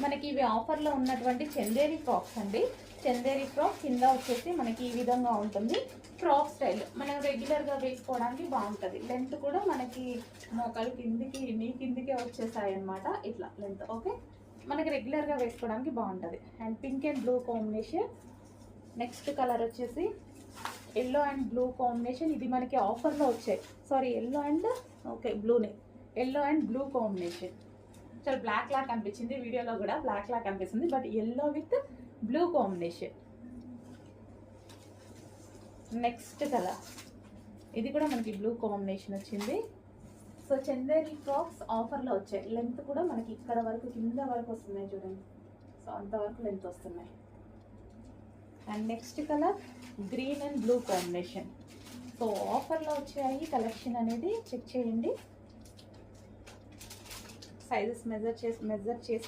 మనకి ఇవి ఆఫర్లో ఉన్నటువంటి చందేరి ఫ్రాక్స్ అండి. చందేరి ఫ్రాక్ కింద వచ్చేసి మనకి ఈ విధంగా ఉంటుంది. ఫ్రాక్ స్టైల్ మనం రెగ్యులర్గా వేసుకోవడానికి బాగుంటుంది. లెంత్ కూడా మనకి మోకాలు కిందికి నీ కిందికే వచ్చేసాయి అనమాట. ఇట్లా లెంత్ ఓకే, మనకి రెగ్యులర్గా వేసుకోవడానికి బాగుంటుంది. And pink and blue combination. Next colour వచ్చేసి ఎల్లో అండ్ బ్లూ కాంబినేషన్. ఇది మనకి ఆఫర్లో వచ్చాయి. సారీ, ఎల్లో అండ్ ఓకే బ్లూనే, ఎల్లో అండ్ బ్లూ కాంబినేషన్. చాలా బ్లాక్ లాగా కనిపించింది వీడియోలో కూడా, బ్లాక్ లాగా కనిపిస్తుంది, but yellow with blue combination. Next colour ఇది కూడా మనకి బ్లూ కాంబినేషన్ వచ్చింది. సో చందేరి ఫ్రాక్స్ ఆఫర్లో వచ్చాయి. లెంత్ కూడా మనకి ఇక్కడ వరకు కింద వరకు వస్తున్నాయి చూడండి. సో అంతవరకు లెంత్ వస్తున్నాయి. And next colour green and blue combination. So ఆఫర్లో వచ్చాయి కలెక్షన్ అనేది చెక్ చేయండి. సైజెస్ మెజర్ చేసి